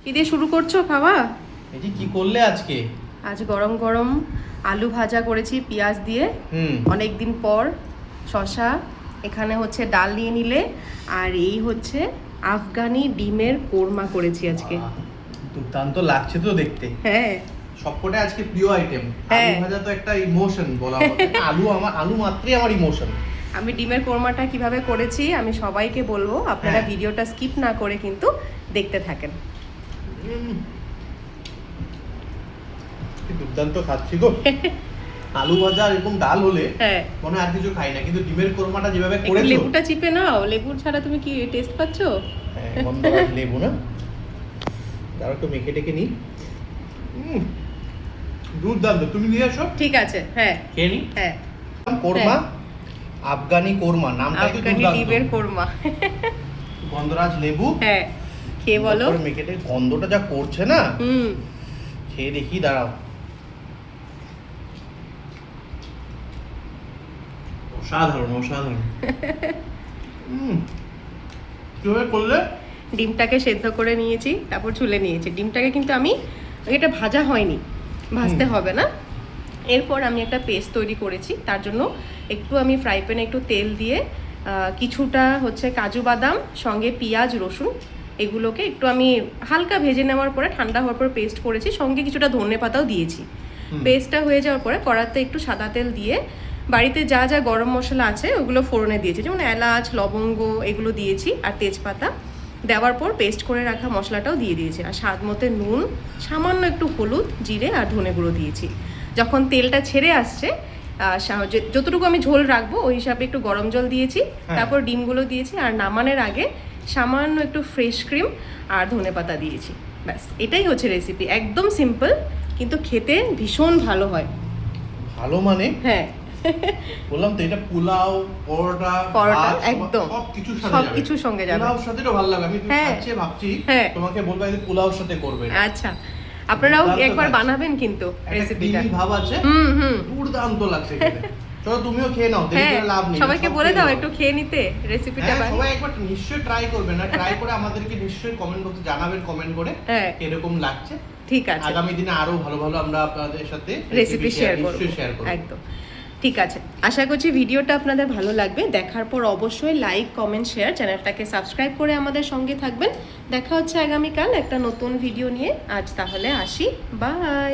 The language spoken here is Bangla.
কি দিয়ে শুরু করছো খাওয়া? এই যে কি করলে আজকে? আজ গরম গরম আলু ভাজা করেছি পেঁয়াজ দিয়ে। অনেক দিন পর শসা, এখানে হচ্ছে ডাল নিয়ে নিলে, আর এই হচ্ছে আফগানি ডিমের কোরমা করেছি আজকে। দুর্দান্ত লাগছে তো দেখতে। হ্যাঁ, সবকটা আজকে প্রিয় আইটেম। হ্যাঁ। আলু ভাজা তো একটা ইমোশন বলা হয়। আলু মাত্রই আমার ইমোশন। আমি ডিমের কোরমাটা কিভাবে করেছি আমি সবাইকে বলবো, আপনারা ভিডিওটা স্কিপ না করে কিন্তু দেখতে থাকেন। কি দুর্দান্ত খাচ্ছি গো। আলু ভাজা আর এরকম ডাল হলে মনে আর কিছু খাই না, কিন্তু ডিমের কোরমাটা যেভাবে করেছো, লেবুটা চিপে নাও, লেবু ছাড়া তুমি কি টেস্ট পাচ্ছো? হ্যাঁ, গন্ধরাজ লেবু না, তার একটু মেখে টেকে নি। দুর্দান্ত। তুমি নিয়ে আসো। ঠিক আছে, হ্যাঁ খেয়ে নি। হ্যাঁ, কোরমা, আফগানি কোরমা, নামটা তো আফগানি ডিমের কোরমা। গন্ধরাজ লেবু। হ্যাঁ, খেয়ে বলো। মেখে টেকে গন্ধটা যা করছে না, খেয়ে দেখি, দাঁড়াও। অসাধারণ অসাধারণ। কিভাবে করলে? ডিমটাকে সেদ্ধ করে নিয়েছি, তারপর ছুলে নিয়েছি। ডিমটাকে কিন্তু আমি, এটা ভাজা হয়নি, ভাজতে হবে না। এরপর আমি একটা পেস্ট তৈরি করেছি। তার জন্য একটু আমি ফ্রাই প্যানে একটু তেল দিয়ে কিছুটা হচ্ছে কাজু বাদাম, সঙ্গে পেঁয়াজ রসুন, এগুলোকে একটু আমি হালকা ভেজে নেওয়ার পরে ঠান্ডা হওয়ার পর পেস্ট করেছি, সঙ্গে কিছুটা ধনে পাতাও দিয়েছি। পেস্টটা হয়ে যাওয়ার পরে কড়াতে একটু সাদা তেল দিয়ে বাড়িতে যা যা গরম মশলা আছে ওগুলো ফোড়নে দিয়েছি, যেমন এলাচ, লবঙ্গ এগুলো দিয়েছি, আর তেজপাতা দেওয়ার পর পেস্ট করে রাখা মশলাটাও দিয়ে দিয়েছি, আর স্বাদ মতো নুন, সামান্য একটু হলুদ, জিরে আর ধনে গুঁড়ো দিয়েছি। যখন তেলটা ছেড়ে আসছে, যতটুকু আমি ঝোল রাখবো ওই হিসাবে একটু গরম জল দিয়েছি, তারপর ডিমগুলো দিয়েছি, আর নামানোর আগে সামান্য একটু ফ্রেশ ক্রিম আর ধনে পাতা দিয়েছি। ব্যাস, এটাই হচ্ছে রেসিপি। একদম সিম্পল, কিন্তু খেতে ভীষণ ভালো হয়। ভালো মানে? হ্যাঁ, বললাম তো, এটা পোলাও, পরোটা একদম সবকিছুর সঙ্গে যাবে। পোলাওর সাথেও ভালো লাগে। আমি খাচ্ছি ভাবছি তোমাকে বলবো যে পোলাওর সাথে করবে। আচ্ছা, আপনারাও একবার বানাবেন কিন্তু রেসিপিটা। ভাব আছে, দুর্দান্ত লাগছে খেতে। চলো তুমিও খেয়ে নাও, দেরি করে লাভ নেই। সবাইকে বলে দাও একটু খেয়ে নিতে রেসিপিটা। সবাই একবার নিশ্চয়ই ট্রাই করবেন, আর ট্রাই করে আমাদেরকে নিশ্চয়ই কমেন্ট বক্সে জানাবেন, কমেন্ট করে কিরকম লাগছে। ঠিক আছে, আগামী দিনে আরো ভালো ভালো আমরা আপনাদের সাথে রেসিপি শেয়ার করব। একদম ঠিক আছে। আশা করছি ভিডিওটা আপনাদের ভালো লাগবে। দেখার পর অবশ্যই লাইক, কমেন্ট, শেয়ার, চ্যানেলটাকে সাবস্ক্রাইব করে আমাদের সঙ্গে থাকবেন। দেখা হচ্ছে আগামীকাল একটা নতুন ভিডিও নিয়ে। আজ তাহলে আসি, বাই।